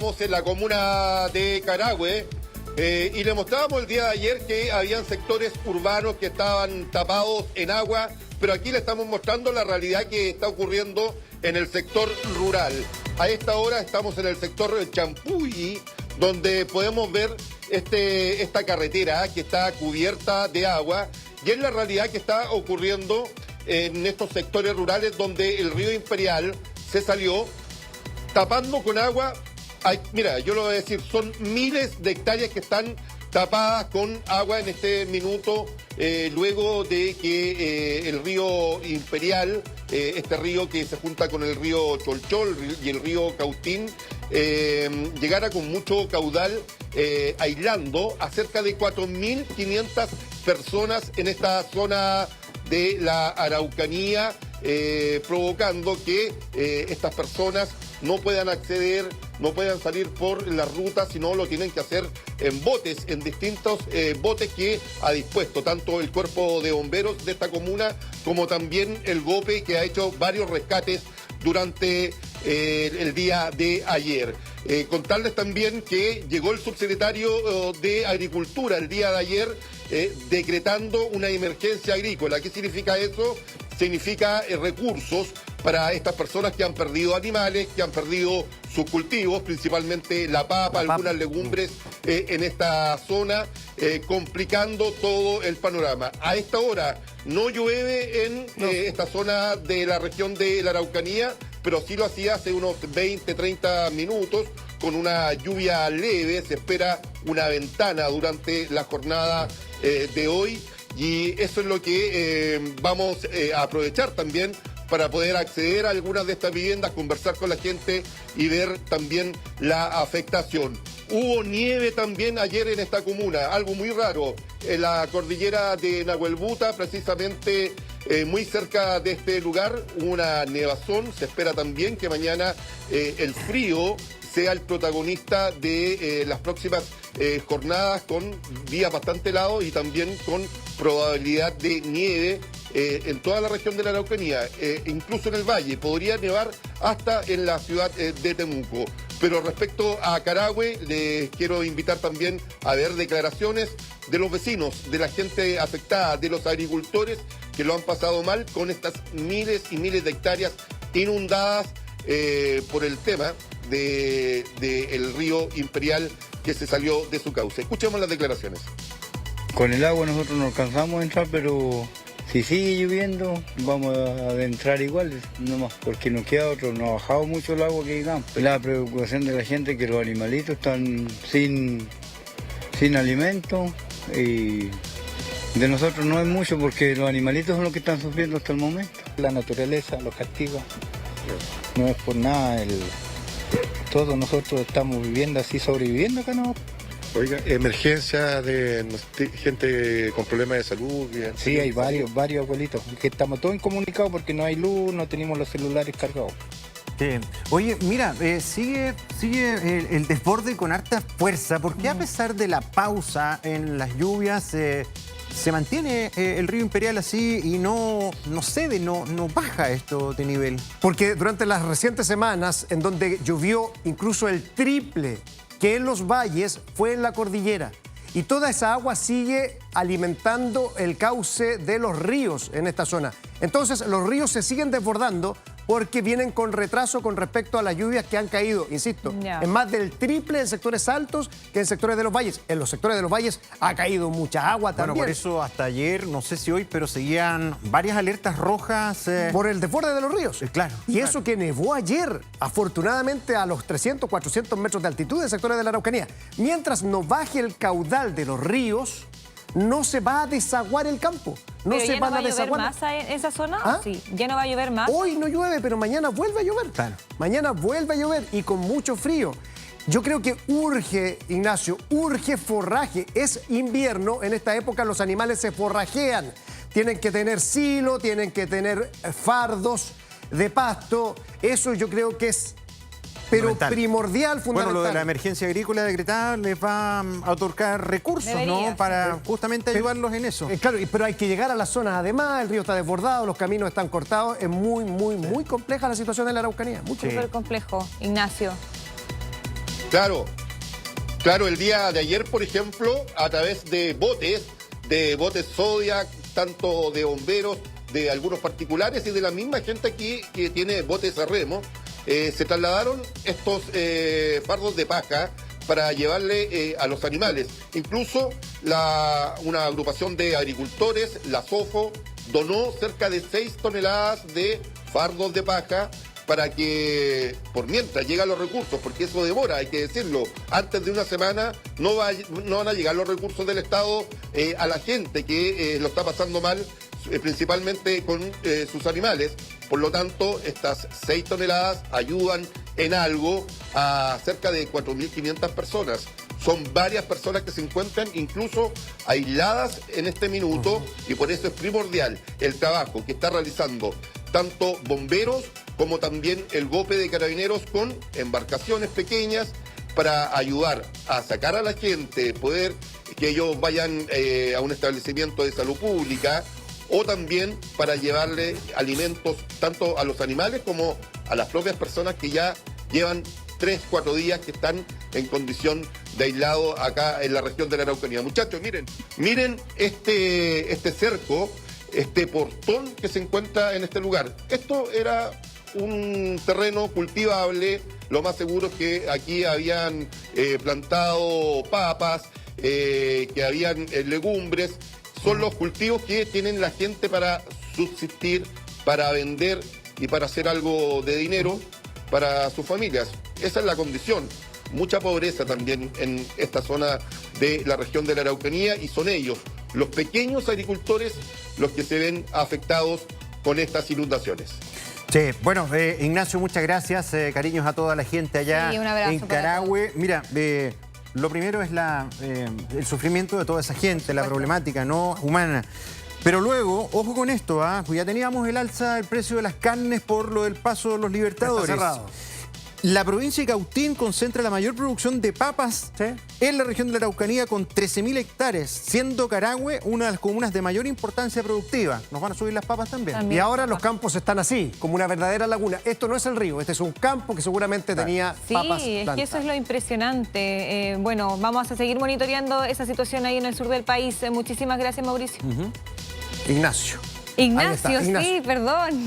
Estamos en la comuna de Carahue y le mostrábamos el día de ayer que habían sectores urbanos que estaban tapados en agua, pero aquí le estamos mostrando la realidad que está ocurriendo en el sector rural. A esta hora estamos en el sector Champulli, donde podemos ver esta carretera que está cubierta de agua, y es la realidad que está ocurriendo en estos sectores rurales donde el río Imperial se salió tapando con agua. Mira, yo lo voy a decir, son miles de hectáreas que están tapadas con agua en este minuto, luego de que el río Imperial, este río que se junta con el río Cholchol y el río Cautín, llegara con mucho caudal, aislando a cerca de 4.500 personas en esta zona de la Araucanía, provocando que estas personas no puedan acceder, no puedan salir por la ruta, sino lo tienen que hacer en botes, en distintos botes que ha dispuesto tanto el cuerpo de bomberos de esta comuna como también el GOPE, que ha hecho varios rescates durante el día de ayer. Contarles también que llegó el subsecretario de Agricultura el día de ayer decretando una emergencia agrícola. ¿Qué significa eso? Significa recursos para estas personas que han perdido animales, que han perdido sus cultivos, principalmente la papa, algunas legumbres en esta zona, complicando todo el panorama. A esta hora no llueve en esta zona de la región de la Araucanía, pero sí lo hacía hace unos 20, 30 minutos, con una lluvia leve. Se espera una ventana durante la jornada de hoy, y eso es lo que vamos a aprovechar también para poder acceder a algunas de estas viviendas, conversar con la gente y ver también la afectación. Hubo nieve también ayer en esta comuna, algo muy raro, en la cordillera de Nahuelbuta, precisamente muy cerca de este lugar, una nevazón. Se espera también que mañana el frío sea el protagonista de las próximas jornadas, con días bastante helados y también con probabilidad de nieve en toda la región de la Araucanía, incluso en el valle. Podría nevar hasta en la ciudad de Temuco. Pero respecto a Carahue, les quiero invitar también a ver declaraciones de los vecinos, de la gente afectada, de los agricultores que lo han pasado mal con estas miles y miles de hectáreas inundadas por el tema del río Imperial que se salió de su cauce. Escuchemos las declaraciones. Con el agua nosotros no alcanzamos a entrar, pero si sigue lloviendo vamos a adentrar igual, nomás, porque nos queda otro. No ha bajado mucho el agua que digamos. La preocupación de la gente es que los animalitos están sin alimento, y de nosotros no es mucho porque los animalitos son los que están sufriendo hasta el momento. La naturaleza los castiga, no es por nada. Todos nosotros estamos viviendo así, sobreviviendo acá, ¿no? Oiga, emergencia de gente con problemas de salud. Sí, hay varios abuelitos, que estamos todos incomunicados porque no hay luz, no tenemos los celulares cargados. Oye, mira, sigue el desborde con harta fuerza, porque a pesar de la pausa en las lluvias, se mantiene el río Imperial así y no cede, no baja esto de nivel. Porque durante las recientes semanas, en donde llovió incluso el triple que en los valles, fue en la cordillera. Y toda esa agua sigue alimentando el cauce de los ríos en esta zona. Entonces los ríos se siguen desbordando porque vienen con retraso con respecto a las lluvias que han caído, insisto, en más del triple en sectores altos que en sectores de los valles. En los sectores de los valles ha caído mucha agua también. Bueno, por eso hasta ayer, no sé si hoy, pero seguían varias alertas rojas. Por el desborde de los ríos. Claro. Y eso que nevó ayer, afortunadamente a los 300, 400 metros de altitud en sectores de la Araucanía. Mientras no baje el caudal de los ríos, no se va a desaguar el campo. ¿Pero ya no va a llover más en esa zona? ¿Ah? Sí, ¿ya no va a llover más? Hoy no llueve, pero mañana vuelve a llover. Claro. Mañana vuelve a llover y con mucho frío. Yo creo que urge, Ignacio, urge forraje. Es invierno, en esta época los animales se forrajean. Tienen que tener silo, tienen que tener fardos de pasto. Eso yo creo que es primordial, fundamental. Bueno, lo de la emergencia agrícola decretada les va a otorgar recursos, ¿no? Para justamente ayudarlos en eso. Claro, pero hay que llegar a las zonas además, el río está desbordado, los caminos están cortados, es muy compleja la situación en la Araucanía. Súper complejo, Ignacio. Claro, claro, el día de ayer, por ejemplo, a través de botes Zodiac, tanto de bomberos, de algunos particulares y de la misma gente aquí que tiene botes a remo, se trasladaron estos fardos de paja para llevarle a los animales. Incluso una agrupación de agricultores, la SOFO, donó cerca de 6 toneladas de fardos de paja para que, por mientras llegan los recursos, porque eso demora, hay que decirlo, antes de una semana no van a llegar los recursos del Estado a la gente que lo está pasando mal, principalmente con sus animales. Por lo tanto, estas 6 toneladas ayudan en algo a cerca de 4.500 personas. Son varias personas que se encuentran incluso aisladas en este minuto y por eso es primordial el trabajo que está realizando tanto bomberos como también el GOPE de Carabineros con embarcaciones pequeñas para ayudar a sacar a la gente, poder que ellos vayan a un establecimiento de salud pública o también para llevarle alimentos tanto a los animales como a las propias personas que ya llevan 3-4 días que están en condición de aislado acá en la región de la Araucanía. Muchachos, miren este cerco, este portón que se encuentra en este lugar. Esto era un terreno cultivable, lo más seguro es que aquí habían plantado papas, que habían legumbres. Son los cultivos que tienen la gente para subsistir, para vender y para hacer algo de dinero para sus familias. Esa es la condición. Mucha pobreza también en esta zona de la región de la Araucanía y son ellos, los pequeños agricultores, los que se ven afectados con estas inundaciones. Sí, bueno, Ignacio, muchas gracias. Cariños a toda la gente allá en Carahue. Mira, lo primero es el sufrimiento de toda esa gente, la problemática no humana. Pero luego, ojo con esto, ya teníamos el alza del precio de las carnes por lo del paso de los Libertadores. Está cerrado. La provincia de Cautín concentra la mayor producción de papas en la región de la Araucanía con 13.000 hectáreas, siendo Carahue una de las comunas de mayor importancia productiva. ¿Nos van a subir las papas también? Y ahora los campos están así, como una verdadera laguna. Esto no es el río, este es un campo que seguramente tenía papas Sí, es plantadas. que eso es lo impresionante. Bueno, vamos a seguir monitoreando esa situación ahí en el sur del país. Muchísimas gracias, Mauricio. Ignacio. Ignacio, sí, perdón.